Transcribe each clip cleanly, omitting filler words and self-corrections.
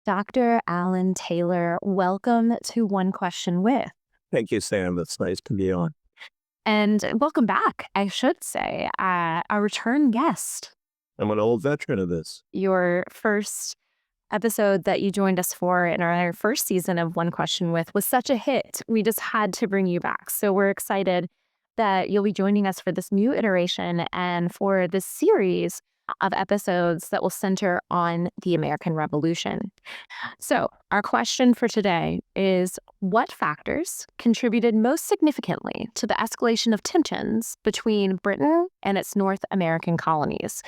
Dr. Alan Taylor, welcome to One Question With. Thank you, Sam. It's nice to be on. And welcome back, I should say, a return guest. I'm an old veteran of this. Your first episode that you joined us for in our first season of One Question With was such a hit. We just had to bring you back. So we're excited that you'll be joining us for this new iteration and for this series of episodes that will center on the American Revolution. So, our question for today is what factors contributed most significantly to the escalation of tensions between Britain and its North American colonies?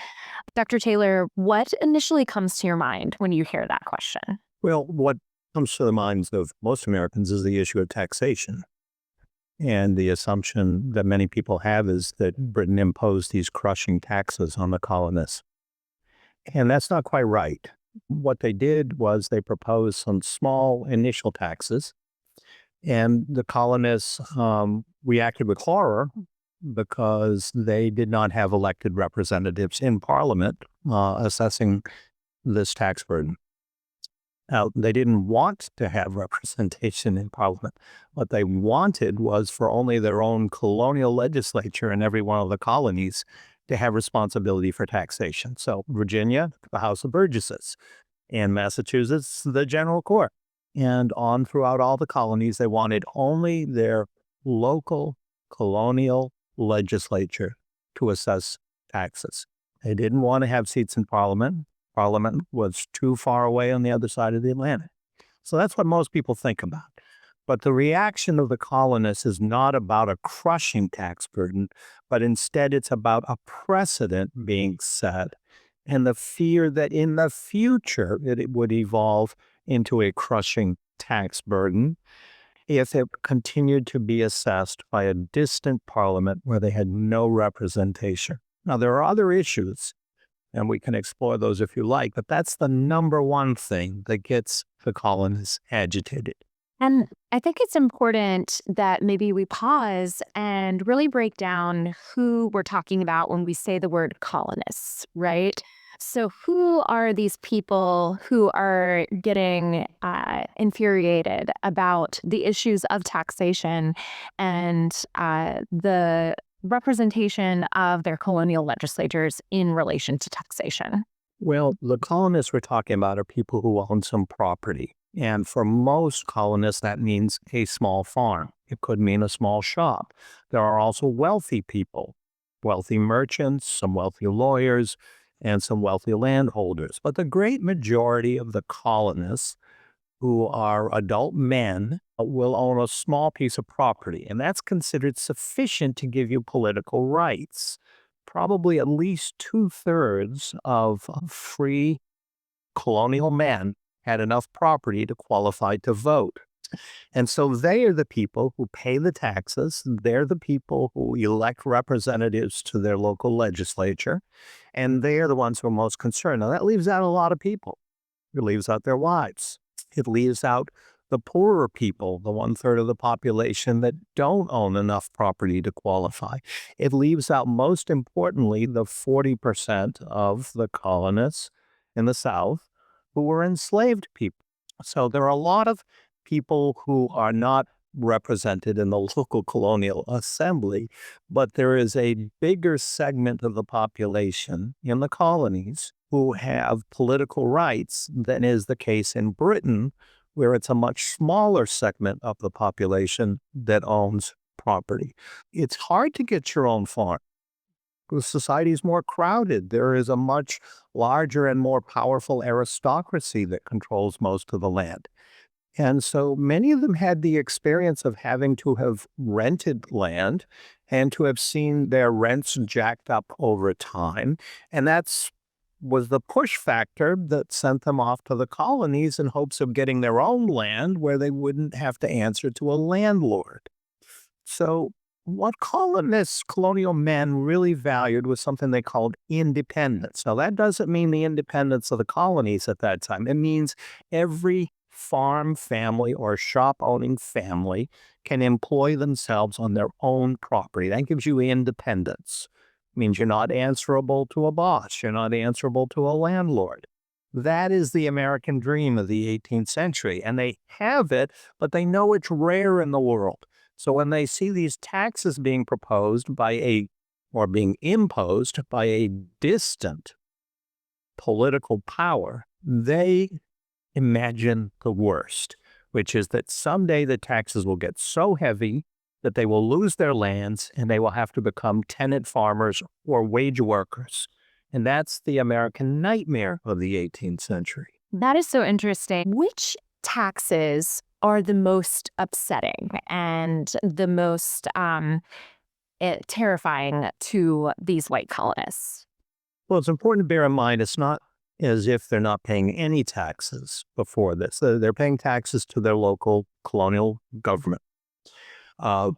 Dr. Taylor, what initially comes to your mind when you hear that question? Well, what comes to the minds of most Americans is the issue of taxation. And the assumption that many people have is that Britain imposed these crushing taxes on the colonists. And that's not quite right. What they did was they proposed some small initial taxes, and the colonists reacted with horror because they did not have elected representatives in Parliament assessing this tax burden. Now, they didn't want to have representation in Parliament. What they wanted was for only their own colonial legislature in every one of the colonies to have responsibility for taxation. So Virginia, the House of Burgesses, and Massachusetts, the General Court. And on throughout all the colonies, they wanted only their local colonial legislature to assess taxes. They didn't want to have seats in Parliament. Parliament was too far away on the other side of the Atlantic. So that's what most people think about. But the reaction of the colonists is not about a crushing tax burden, but instead it's about a precedent being set and the fear that in the future it would evolve into a crushing tax burden if it continued to be assessed by a distant parliament where they had no representation. Now, there are other issues, and we can explore those if you like, but that's the number one thing that gets the colonists agitated. And I think it's important that maybe we pause and really break down who we're talking about when we say the word colonists, right? So, who are these people who are getting infuriated about the issues of taxation and the representation of their colonial legislatures in relation to taxation? Well, the colonists we're talking about are people who own some property. And for most colonists, that means a small farm. It could mean a small shop. There are also wealthy people, wealthy merchants, some wealthy lawyers, and some wealthy landholders. But the great majority of the colonists who are adult men will own a small piece of property, and that's considered sufficient to give you political rights. Probably at least 2/3 of free colonial men had enough property to qualify to vote. And so they are the people who pay the taxes. They're the people who elect representatives to their local legislature. And they are the ones who are most concerned. Now, that leaves out a lot of people. It leaves out their wives. It leaves out the poorer people, the 1/3 of the population that don't own enough property to qualify. It leaves out, most importantly, the 40% of the colonists in the South who were enslaved people. So there are a lot of people who are not represented in the local colonial assembly, but there is a bigger segment of the population in the colonies who have political rights than is the case in Britain, where it's a much smaller segment of the population that owns property. It's hard to get your own farm. The society is more crowded. There is a much larger and more powerful aristocracy that controls most of the land. And so many of them had the experience of having to have rented land and to have seen their rents jacked up over time. And that's was the push factor that sent them off to the colonies in hopes of getting their own land where they wouldn't have to answer to a landlord. So what colonial men really valued was something they called independence. Now, that doesn't mean the independence of the colonies at that time. It means every farm family or shop owning family can employ themselves on their own property. That gives you independence. It means you're not answerable to a boss. You're not answerable to a landlord. That is the American dream of the 18th century. And they have it, but they know it's rare in the world. So when they see these taxes being proposed or being imposed by a distant political power, they imagine the worst, which is that someday the taxes will get so heavy that they will lose their lands and they will have to become tenant farmers or wage workers. And that's the American nightmare of the 18th century. That is so interesting. Which taxes are the most upsetting and the most terrifying to these white colonists? Well, it's important to bear in mind it's not as if they're not paying any taxes before this. They're paying taxes to their local colonial government uh,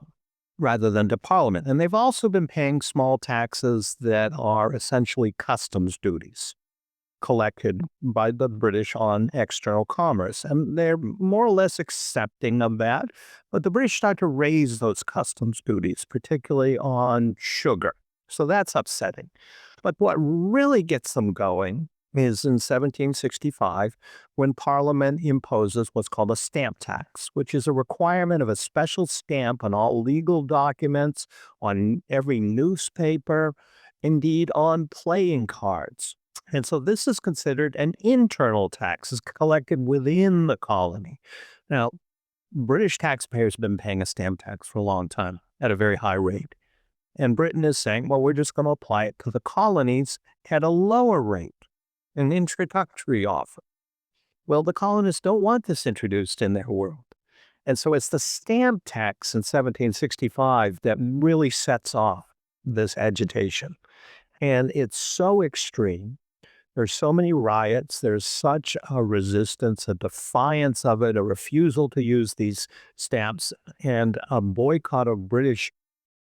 rather than to Parliament. And they've also been paying small taxes that are essentially customs duties collected by the British on external commerce. And they're more or less accepting of that. But the British start to raise those customs duties, particularly on sugar. So that's upsetting. But what really gets them going is in 1765, when Parliament imposes what's called a stamp tax, which is a requirement of a special stamp on all legal documents, on every newspaper, indeed on playing cards. And so this is considered an internal tax, is collected within the colony. Now, British taxpayers have been paying a stamp tax for a long time at a very high rate. And Britain is saying, well, we're just going to apply it to the colonies at a lower rate, an introductory offer. Well, the colonists don't want this introduced in their world. And so it's the stamp tax in 1765 that really sets off this agitation. And it's so extreme. There's so many riots. There's such a resistance, a defiance of it, a refusal to use these stamps, and a boycott of British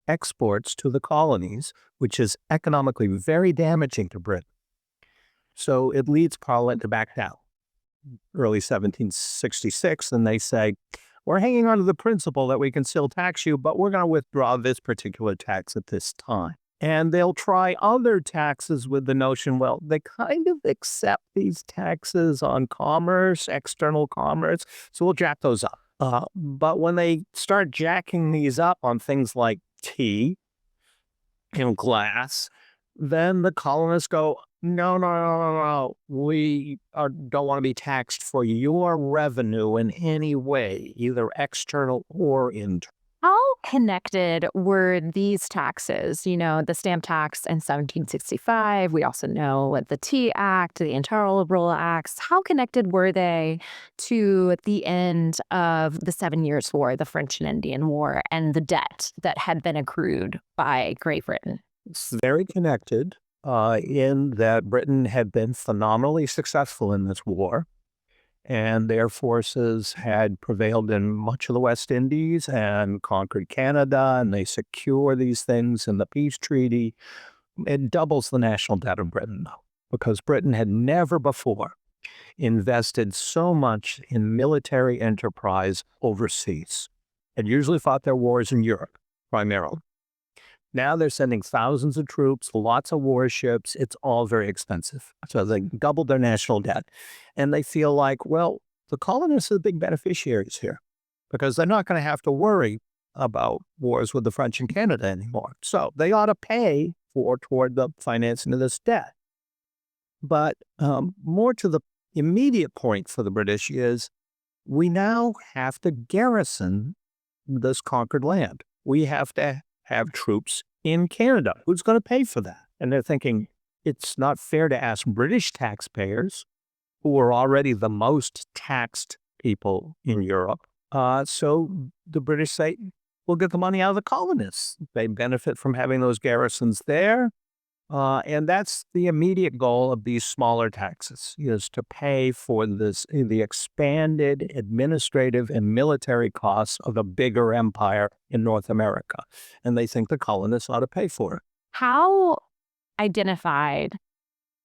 exports to the colonies, which is economically very damaging to Britain. So it leads Parliament to back down. Early 1766, and they say, we're hanging on to the principle that we can still tax you, but we're going to withdraw this particular tax at this time. And they'll try other taxes with the notion, well, they kind of accept these taxes on commerce, external commerce, so we'll jack those up. But when they start jacking these up on things like tea and glass, then the colonists go, no, no, no, no, no. We don't want to be taxed for your revenue in any way, either external or internal. How connected were these taxes? You know, the stamp tax in 1765. We also know the Tea Act, the Intolerable Acts. How connected were they to the end of the 7 Years' War, the French and Indian War, and the debt that had been accrued by Great Britain? It's very connected in that Britain had been phenomenally successful in this war, and their forces had prevailed in much of the West Indies and conquered Canada, and they secure these things in the peace treaty. It doubles the national debt of Britain, though, because Britain had never before invested so much in military enterprise overseas. It usually fought their wars in Europe, primarily. Now they're sending thousands of troops, lots of warships. It's all very expensive. So they doubled their national debt. And they feel like, well, the colonists are the big beneficiaries here because they're not going to have to worry about wars with the French and Canada anymore. So they ought to pay toward the financing of this debt. But more to the immediate point for the British is we now have to garrison this conquered land. We have to have troops in Canada. Who's going to pay for that? And they're thinking it's not fair to ask British taxpayers, who are already the most taxed people in Europe. So the British say, we'll get the money out of the colonists. They benefit from having those garrisons there. And that's the immediate goal of these smaller taxes, is to pay for the expanded administrative and military costs of a bigger empire in North America. And they think the colonists ought to pay for it. How identified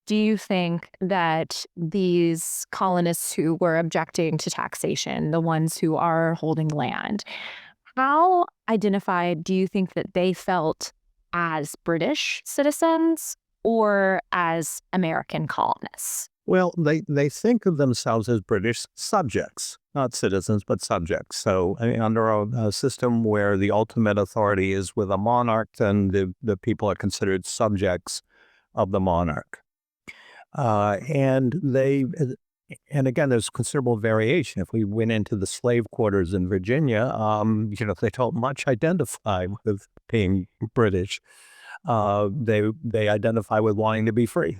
do you think that these colonists who were objecting to taxation, the ones who are holding land, how identified do you think that they felt as British citizens or as American colonists? Well, they think of themselves as British subjects, not citizens, but subjects. So I mean, under a system where the ultimate authority is with a monarch, then the people are considered subjects of the monarch. And and again, there's considerable variation. If we went into the slave quarters in Virginia, they don't much identify with being British. They identify with wanting to be free.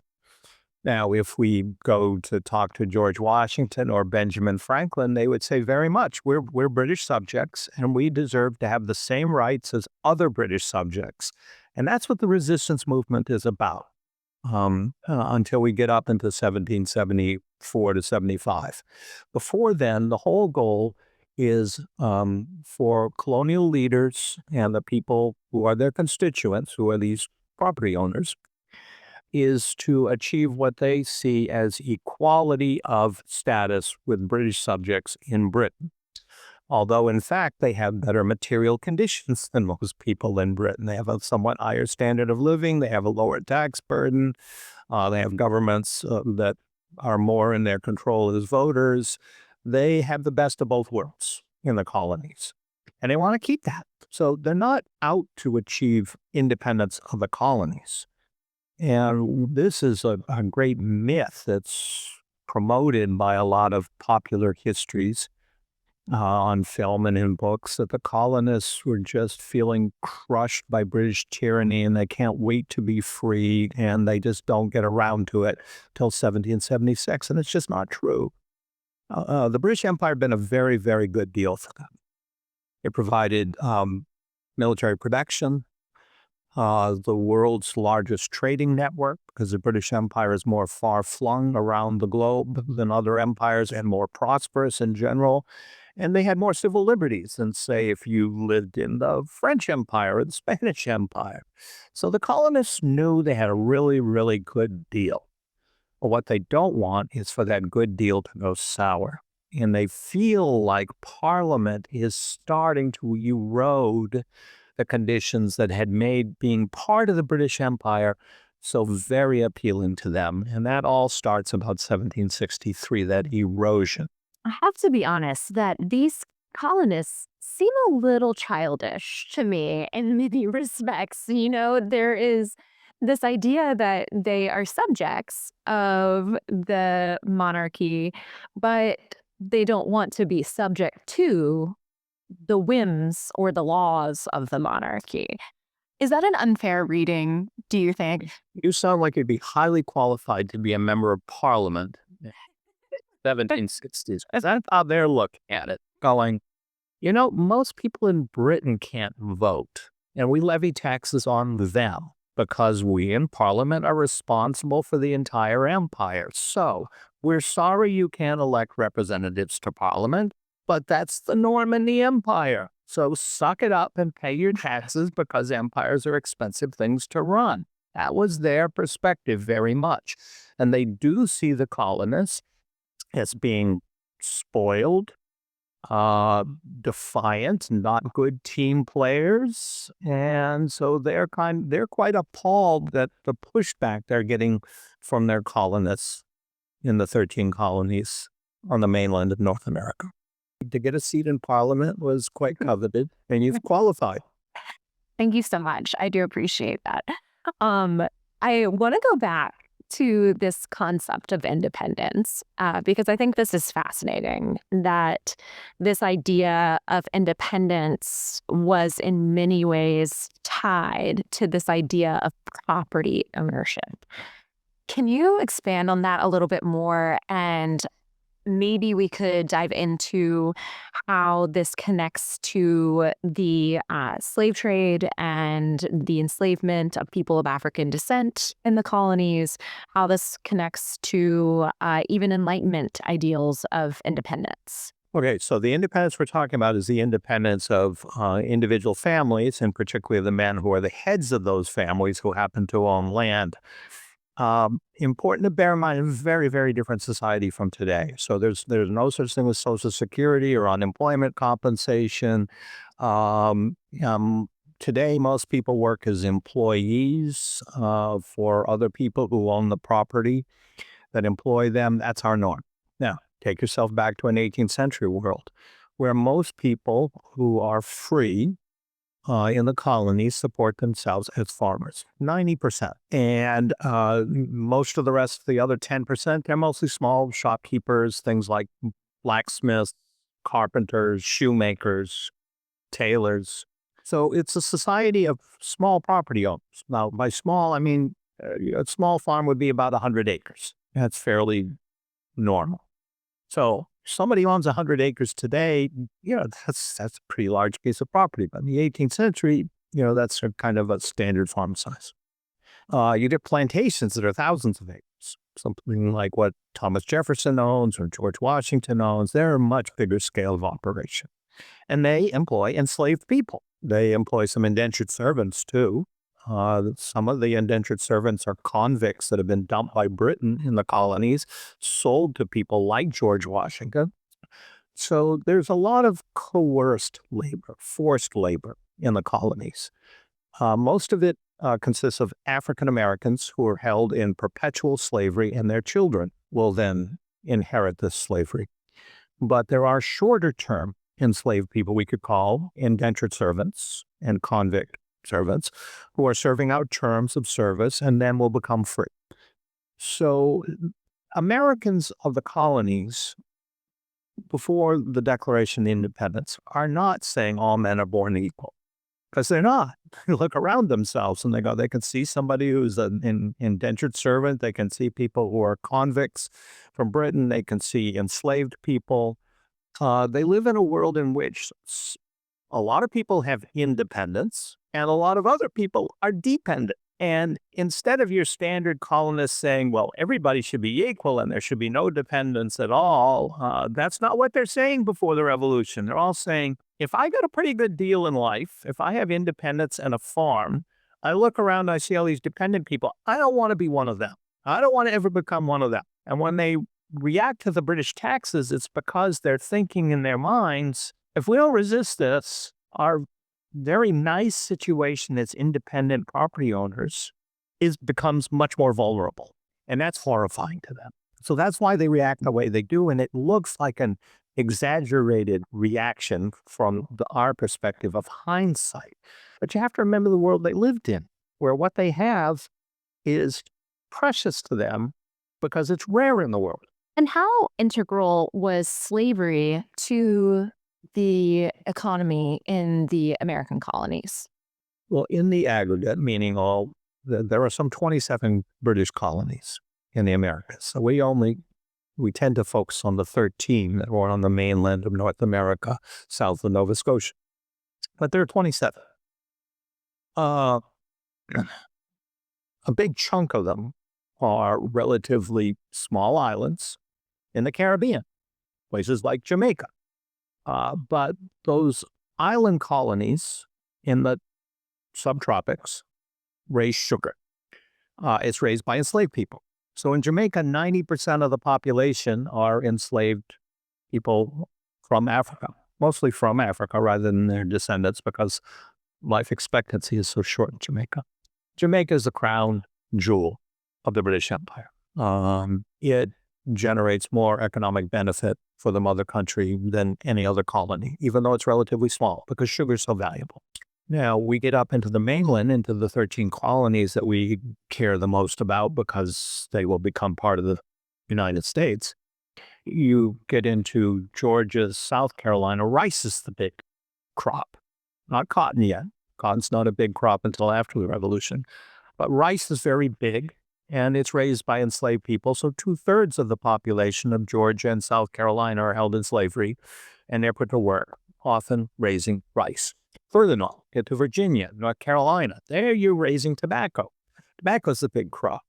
Now, if we go to talk to George Washington or Benjamin Franklin, they would say very much, we're British subjects and we deserve to have the same rights as other British subjects. And that's what the resistance movement is about, until we get up into 1774 to 75. Before then, the whole goal is for colonial leaders and the people who are their constituents, who are these property owners, is to achieve what they see as equality of status with British subjects in Britain. Although, in fact, they have better material conditions than most people in Britain. They have a somewhat higher standard of living. They have a lower tax burden. They have governments that are more in their control as voters. They have the best of both worlds in the colonies. And they want to keep that. So they're not out to achieve independence of the colonies. And this is a great myth that's promoted by a lot of popular histories on film and in books, that the colonists were just feeling crushed by British tyranny and they can't wait to be free and they just don't get around to it till 1776. And it's just not true. The British Empire had been a very, very good deal for them. It provided military protection, the world's largest trading network, because the British Empire is more far-flung around the globe than other empires and more prosperous in general. And they had more civil liberties than, say, if you lived in the French Empire or the Spanish Empire. So the colonists knew they had a really, really good deal. But what they don't want is for that good deal to go sour. And they feel like Parliament is starting to erode the conditions that had made being part of the British Empire so very appealing to them. And that all starts about 1763, that erosion. I have to be honest that these colonists seem a little childish to me in many respects. There is this idea that they are subjects of the monarchy, but they don't want to be subject to the whims or the laws of the monarchy. Is that an unfair reading, do you think? You sound like you'd be highly qualified to be a member of Parliament. 1760s. That's how they're looking at it, going, most people in Britain can't vote, and we levy taxes on them because we in Parliament are responsible for the entire empire. So we're sorry you can't elect representatives to Parliament, but that's the norm in the empire. So suck it up and pay your taxes because empires are expensive things to run. That was their perspective very much. And they do see the colonists as being spoiled, defiant, not good team players. And so they're quite appalled that the pushback they're getting from their colonists in the 13 colonies on the mainland of North America. To get a seat in Parliament was quite coveted, and you've qualified. Thank you so much. I do appreciate that. I want to go back to this concept of independence because I think this is fascinating, that this idea of independence was in many ways tied to this idea of property ownership. Can you expand on that a little bit more? And maybe we could dive into how this connects to the slave trade and the enslavement of people of African descent in the colonies, how this connects to even Enlightenment ideals of independence. Okay, so the independence we're talking about is the independence of individual families, and particularly the men who are the heads of those families who happen to own land. Important to bear in mind, a very, very different society from today. So there's no such thing as Social Security or unemployment compensation. Today, most people work as employees for other people who own the property. that employ them. That's our norm. Now, take yourself back to an 18th century world where most people who are free in the colonies support themselves as farmers, 90%. And most of the rest, the other 10%, they're mostly small shopkeepers, things like blacksmiths, carpenters, shoemakers, tailors. So it's a society of small property owners. Now, by small, I mean a small farm would be about 100 acres. That's fairly normal. So somebody owns 100 acres today, that's a pretty large piece of property. But in the 18th century, that's a kind of a standard farm size. You get plantations that are thousands of acres, something like what Thomas Jefferson owns or George Washington owns. They're a much bigger scale of operation. And they employ enslaved people. They employ some indentured servants, too. Some of the indentured servants are convicts that have been dumped by Britain in the colonies, sold to people like George Washington. So there's a lot of coerced labor, forced labor in the colonies. Most of it consists of African Americans who are held in perpetual slavery, and their children will then inherit this slavery. But there are shorter term enslaved people we could call indentured servants and convict servants who are serving out terms of service and then will become free. So Americans of the colonies before the Declaration of Independence are not saying all men are born equal, because they're not. They look around themselves and they can see somebody who's an indentured servant. They can see people who are convicts from Britain. They can see enslaved people. They live in a world in which a lot of people have independence and a lot of other people are dependent. And instead of your standard colonists saying, well, everybody should be equal and there should be no dependence at all, that's not what they're saying before the revolution. They're all saying, if I got a pretty good deal in life, if I have independence and a farm, I look around, I see all these dependent people. I don't want to be one of them. I don't want to ever become one of them. And when they react to the British taxes, it's because they're thinking in their minds, if we don't resist this, our very nice situation as independent property owners becomes much more vulnerable. And that's horrifying to them. So that's why they react the way they do. And it looks like an exaggerated reaction from our perspective of hindsight. But you have to remember the world they lived in, where what they have is precious to them because it's rare in the world. And how integral was slavery to the economy in the American colonies? Well, in the aggregate, meaning there are some 27 British colonies in the Americas. So we tend to focus on the 13 that were on the mainland of North America, south of Nova Scotia. But there are 27. A big chunk of them are relatively small islands in the Caribbean, places like Jamaica. But those island colonies in the subtropics raise sugar. It's raised by enslaved people. So in Jamaica, 90% of the population are enslaved people from Africa, mostly from Africa rather than their descendants, because life expectancy is so short in Jamaica. Jamaica is the crown jewel of the British Empire. It generates more economic benefit for the mother country than any other colony, even though it's relatively small, because sugar is so valuable. Now, we get up into the mainland, into the 13 colonies that we care the most about because they will become part of the United States. You get into Georgia, South Carolina, rice is the big crop, not cotton yet. Cotton's not a big crop until after the Revolution, but rice is very big. And it's raised by enslaved people. So 2/3 of the population of Georgia and South Carolina are held in slavery, and they're put to work, often raising rice. Further north, get to Virginia, North Carolina. There you're raising tobacco. Tobacco's the big crop.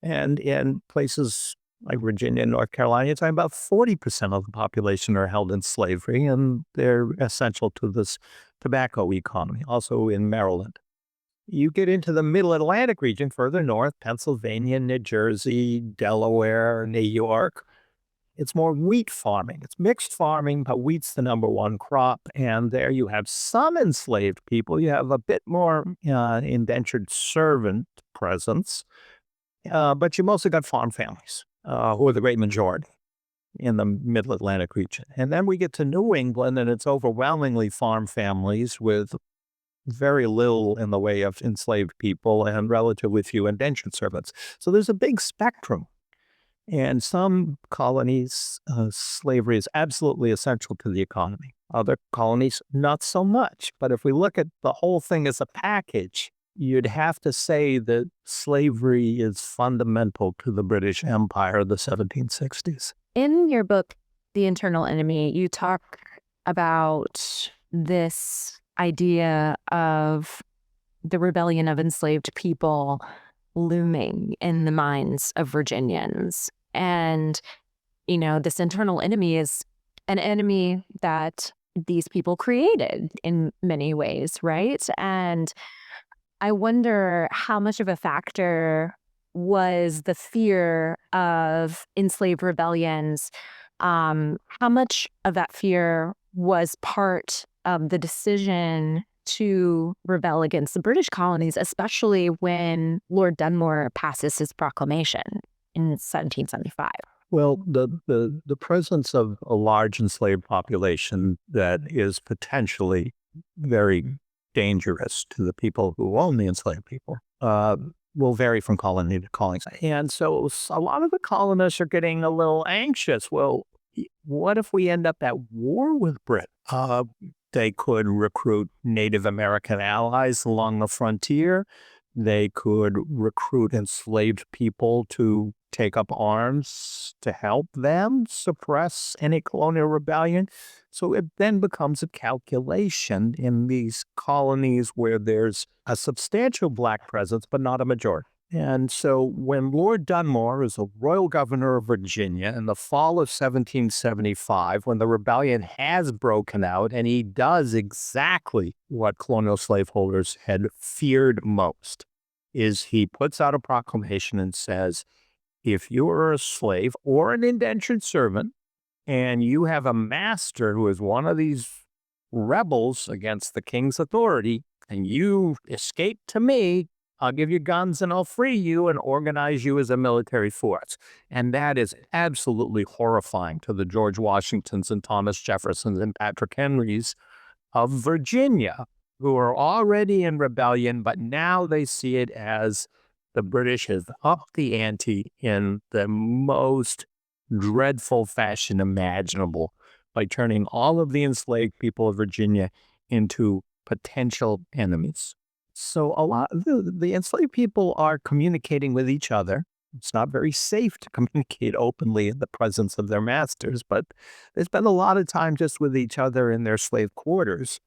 And in places like Virginia and North Carolina, it's about 40% of the population are held in slavery, and they're essential to this tobacco economy. Also in Maryland. You get into the middle Atlantic region, further north, Pennsylvania, New Jersey, Delaware, New York. It's more wheat farming. It's mixed farming, but wheat's the number one crop. And there you have some enslaved people. You have a bit more indentured servant presence, but you mostly got farm families. who are the great majority in the Middle Atlantic region. And then we get to New England, and it's overwhelmingly farm families with very little in the way of enslaved people and relatively few indentured servants. So there's a big spectrum. And some colonies, slavery is absolutely essential to the economy. Other colonies, not so much. But if we look at the whole thing as a package, you'd have to say that slavery is fundamental to the British Empire of the 1760s. In your book, The Internal Enemy, you talk about this idea of the rebellion of enslaved people looming in the minds of Virginians. And, this internal enemy is an enemy that these people created in many ways, right? And I wonder how much of a factor was the fear of enslaved rebellions. How much of that fear was part of the decision to rebel against the British colonies, especially when Lord Dunmore passes his proclamation in 1775? Well, the presence of a large enslaved population that is potentially very dangerous to the people who own the enslaved people will vary from colony to colony. And so a lot of the colonists are getting a little anxious. Well, what if we end up at war with Britain? They could recruit Native American allies along the frontier. They could recruit enslaved people to take up arms to help them suppress any colonial rebellion. So it then becomes a calculation in these colonies where there's a substantial Black presence, but not a majority. And so when Lord Dunmore is a royal governor of Virginia in the fall of 1775, when the rebellion has broken out, and he does exactly what colonial slaveholders had feared most, is he puts out a proclamation and says, if you are a slave or an indentured servant, and you have a master who is one of these rebels against the king's authority, and you escape to me, I'll give you guns and I'll free you and organize you as a military force. And that is absolutely horrifying to the George Washingtons and Thomas Jeffersons and Patrick Henrys of Virginia, who are already in rebellion, but now they see it as the British have upped the ante in the most dreadful fashion imaginable by turning all of the enslaved people of Virginia into potential enemies. So a lot of the enslaved people are communicating with each other. It's not very safe to communicate openly in the presence of their masters, but they spend a lot of time just with each other in their slave quarters.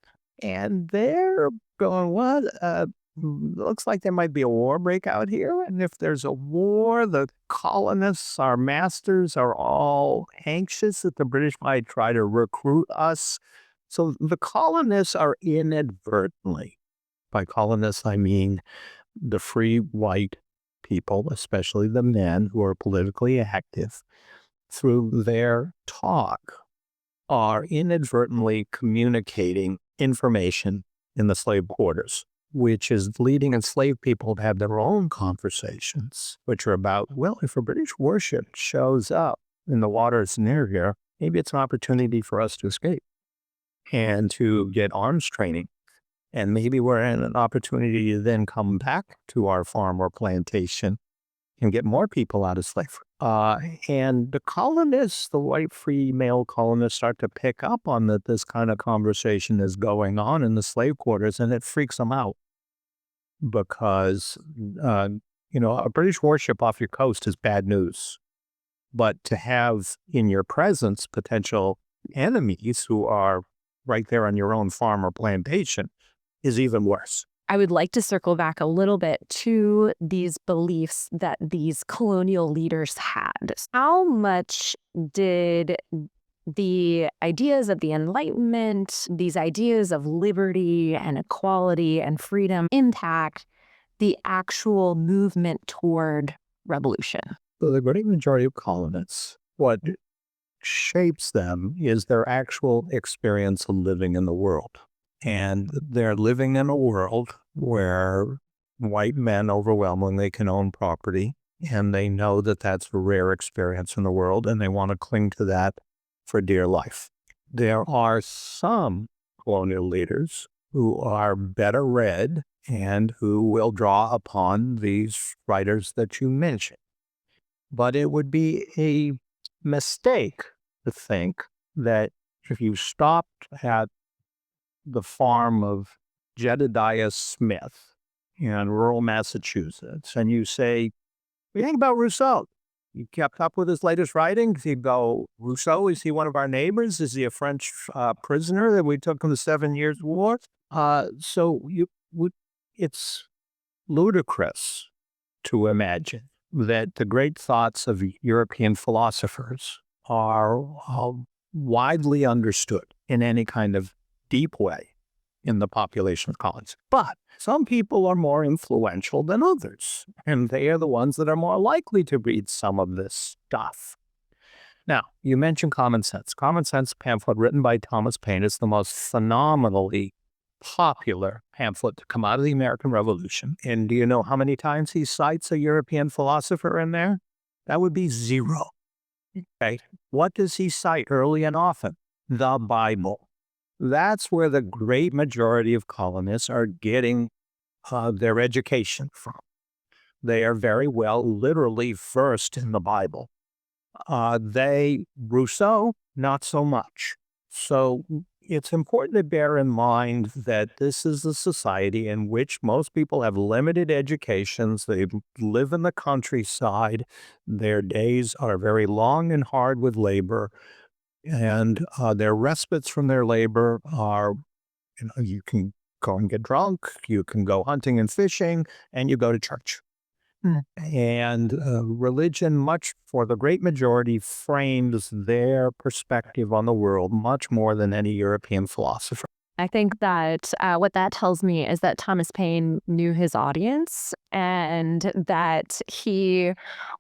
And they're going, what? Looks like there might be a war breakout here. And if there's a war, the colonists, our masters, are all anxious that the British might try to recruit us. So the colonists are inadvertently, by colonists, I mean the free white people, especially the men who are politically active, through their talk, are inadvertently communicating information in the slave quarters, which is leading enslaved people to have their own conversations, which are about, well, if a British warship shows up in the waters near here, maybe it's an opportunity for us to escape and to get arms training. And maybe we're in an opportunity to then come back to our farm or plantation and get more people out of slavery. And the colonists, the white free male colonists, start to pick up on that this kind of conversation is going on in the slave quarters, and it freaks them out because, a British warship off your coast is bad news. But to have in your presence potential enemies who are right there on your own farm or plantation is even worse. I would like to circle back a little bit to these beliefs that these colonial leaders had. How much did the ideas of the Enlightenment, these ideas of liberty and equality and freedom impact the actual movement toward revolution? So the great majority of colonists, what shapes them is their actual experience of living in the world. And they're living in a world where white men overwhelmingly can own property. And they know that that's a rare experience in the world, and they want to cling to that for dear life. There are some colonial leaders who are better read and who will draw upon these writers that you mentioned. But it would be a mistake to think that if you stopped at the farm of Jedediah Smith in rural Massachusetts and you say, "We think about Rousseau." You kept up with his latest writings. You go, "Rousseau, is he one of our neighbors? Is he a French prisoner that we took in the 7 Years' War?" So it's ludicrous to imagine that the great thoughts of European philosophers are widely understood in any kind of deep way in the population of colonies. But some people are more influential than others, and they are the ones that are more likely to read some of this stuff. Now, you mentioned Common Sense. Common Sense pamphlet written by Thomas Paine is the most phenomenally popular pamphlet to come out of the American Revolution. And do you know how many times he cites a European philosopher in there? That would be zero. Okay. What does he cite early and often? The Bible. That's where the great majority of colonists are getting their education from. They are very well literally versed in the Bible. Rousseau, not so much. So it's important to bear in mind that this is a society in which most people have limited educations. They live in the countryside. Their days are very long and hard with labor. And their respites from their labor are, you can go and get drunk, you can go hunting and fishing, and you go to church. And religion, much for the great majority, frames their perspective on the world much more than any European philosopher. I think that what that tells me is that Thomas Paine knew his audience and that he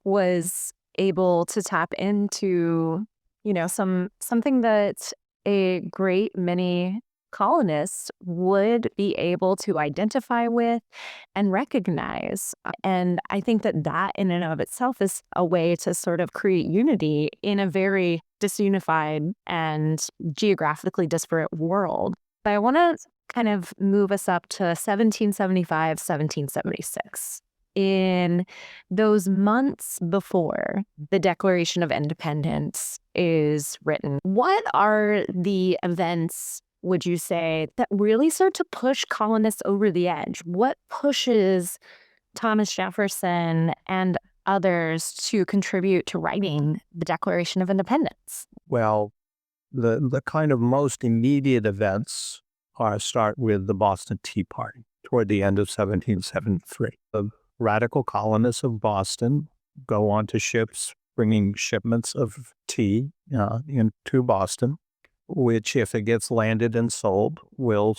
was able to tap into, something that a great many colonists would be able to identify with and recognize. And I think that that in and of itself is a way to sort of create unity in a very disunified and geographically disparate world. But I want to kind of move us up to 1775, 1776. In those months before the Declaration of Independence is written, what are the events, would you say, that really start to push colonists over the edge? What pushes Thomas Jefferson and others to contribute to writing the Declaration of Independence? Well, the kind of most immediate events start with the Boston Tea Party toward the end of 1773. The radical colonists of Boston go onto ships bringing shipments of tea into Boston, which, if it gets landed and sold, will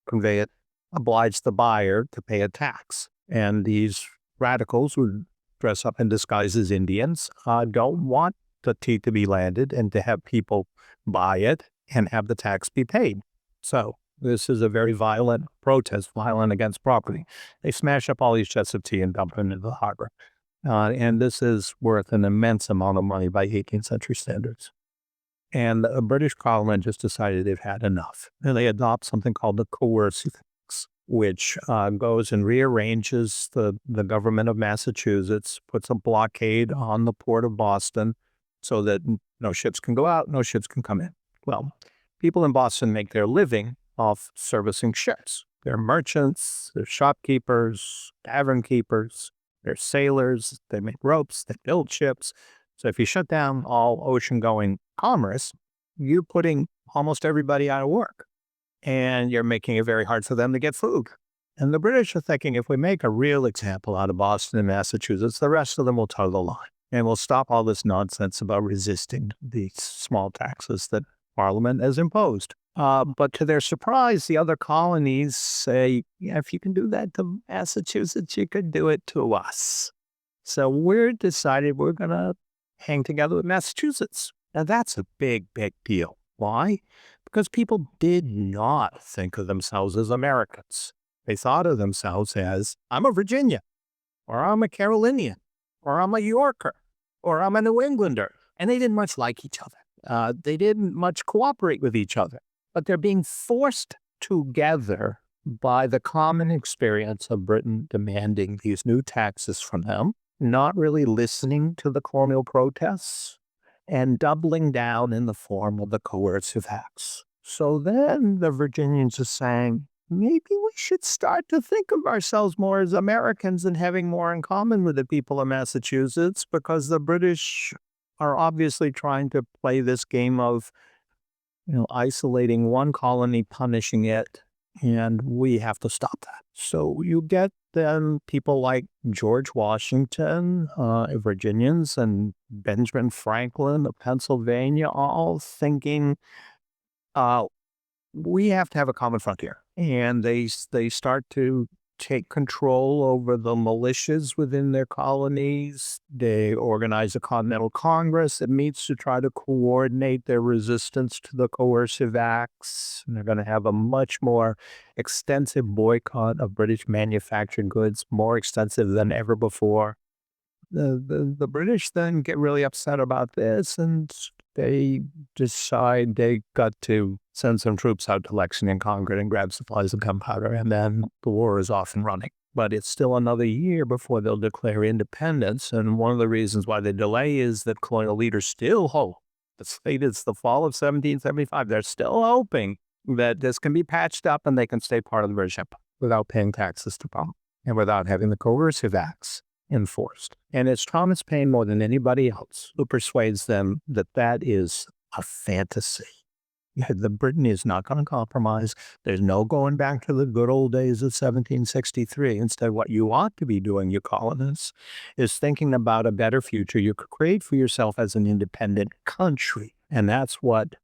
convey it, oblige the buyer to pay a tax. And these radicals who dress up in disguise as Indians don't want the tea to be landed and to have people buy it and have the tax be paid. So this is a very violent protest, violent against property. They smash up all these jets of tea and dump them into the harbor. And this is worth an immense amount of money by 18th century standards. And the British colonists just decided they've had enough. And they adopt something called the coercive tax, which goes and rearranges the government of Massachusetts, puts a blockade on the port of Boston so that no ships can go out, no ships can come in. Well, people in Boston make their living off servicing ships. They're merchants, they're shopkeepers, tavern keepers, they're sailors, they make ropes, they build ships. So if you shut down all ocean-going commerce, you're putting almost everybody out of work. And you're making it very hard for them to get food. And the British are thinking, if we make a real example out of Boston and Massachusetts, the rest of them will toe the line. And we'll stop all this nonsense about resisting these small taxes that Parliament has imposed. But to their surprise, the other colonies say, yeah, if you can do that to Massachusetts, you could do it to us. So we're decided we're going to hang together with Massachusetts. Now that's a big, big deal. Why? Because people did not think of themselves as Americans. They thought of themselves as, I'm a Virginia, or I'm a Carolinian, or I'm a Yorker, or I'm a New Englander. And they didn't much like each other. They didn't much cooperate with each other, but they're being forced together by the common experience of Britain demanding these new taxes from them, not really listening to the colonial protests, and doubling down in the form of the coercive acts. So then the Virginians are saying, maybe we should start to think of ourselves more as Americans and having more in common with the people of Massachusetts, because the British are obviously trying to play this game of, isolating one colony, punishing it, and we have to stop that. So you get then people like George Washington, Virginians, and Benjamin Franklin of Pennsylvania, all thinking, uh, we have to have a common frontier. And they start to take control over the militias within their colonies. They organize a Continental Congress that meets to try to coordinate their resistance to the coercive acts. And they're going to have a much more extensive boycott of British manufactured goods, more extensive than ever before. The British then get really upset about this, and they decide they got to send some troops out to Lexington, Concord, and grab supplies of gunpowder, and then the war is off and running. But it's still another year before they'll declare independence, and one of the reasons why they delay is that colonial leaders still hope. It's the fall of 1775. They're still hoping that this can be patched up and they can stay part of the British Empire without paying taxes to them and without having the coercive acts enforced. And it's Thomas Paine more than anybody else who persuades them that that is a fantasy. The Britain is not going to compromise. There's no going back to the good old days of 1763. Instead, what you ought to be doing, you colonists, is thinking about a better future you could create for yourself as an independent country. And that's what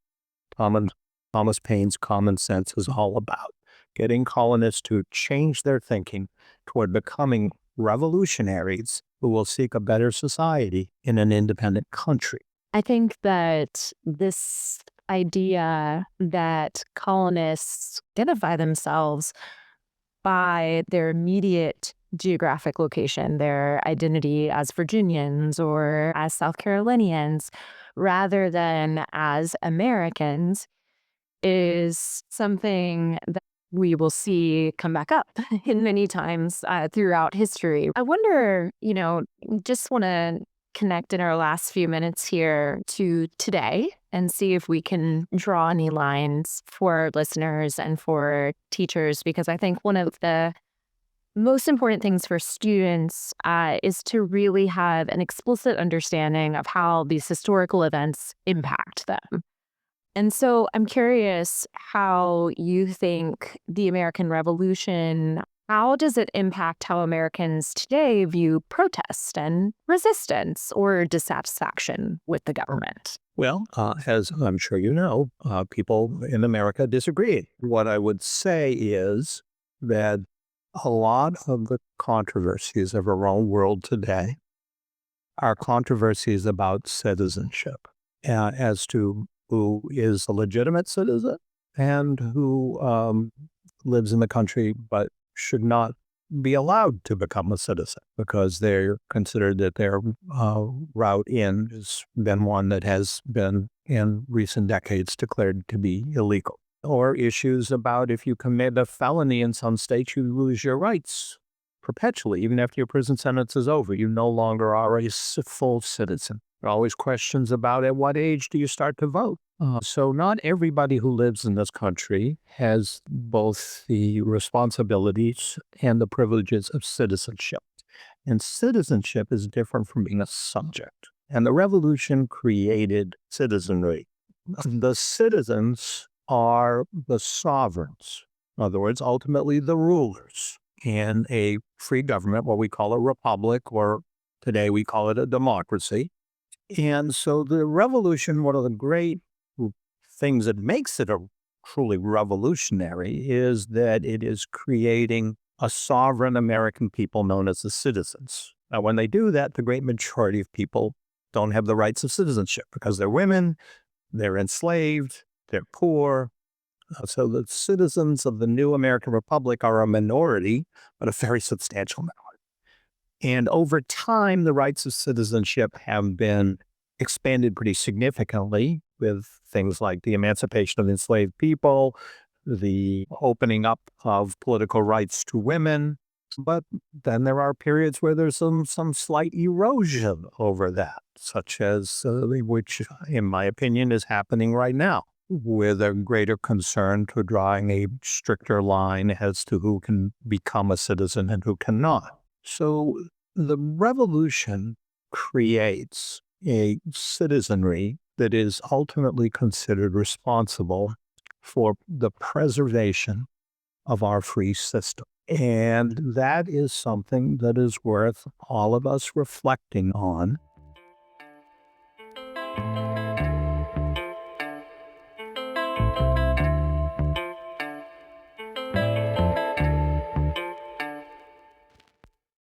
Thomas Paine's Common Sense is all about. Getting colonists to change their thinking toward becoming revolutionaries who will seek a better society in an independent country. I think that this idea that colonists identify themselves by their immediate geographic location, their identity as Virginians or as South Carolinians, rather than as Americans, is something that we will see come back up in many times throughout history. I wonder, just want to connect in our last few minutes here to today and see if we can draw any lines for our listeners and for teachers, because I think one of the most important things for students is to really have an explicit understanding of how these historical events impact them. And so I'm curious how you think the American Revolution, how does it impact how Americans today view protest and resistance or dissatisfaction with the government? Well, as I'm sure you know, people in America disagree. What I would say is that a lot of the controversies of our own world today are controversies about citizenship, as to who is a legitimate citizen and who lives in the country but should not be allowed to become a citizen because they're considered that their route in has been one that has been in recent decades declared to be illegal. Or issues about if you commit a felony in some states, you lose your rights perpetually. Even after your prison sentence is over, you no longer are a full citizen. There are always questions about at what age do you start to vote? So not everybody who lives in this country has both the responsibilities and the privileges of citizenship. And citizenship is different from being a subject. And the revolution created citizenry. The citizens are the sovereigns. In other words, ultimately the rulers. In a free government, what we call a republic, or today we call it a democracy. And so the revolution, one of the great things that makes it a truly revolutionary is that it is creating a sovereign American people known as the citizens. Now, when they do that, the great majority of people don't have the rights of citizenship because they're women, they're enslaved, they're poor. So the citizens of the new American Republic are a minority, but a very substantial minority. And over time, the rights of citizenship have been expanded pretty significantly with things like the emancipation of enslaved people, the opening up of political rights to women. But then there are periods where there's some slight erosion over that, such as which, in my opinion, is happening right now, with a greater concern to drawing a stricter line as to who can become a citizen and who cannot. So the revolution creates a citizenry that is ultimately considered responsible for the preservation of our free system. And that is something that is worth all of us reflecting on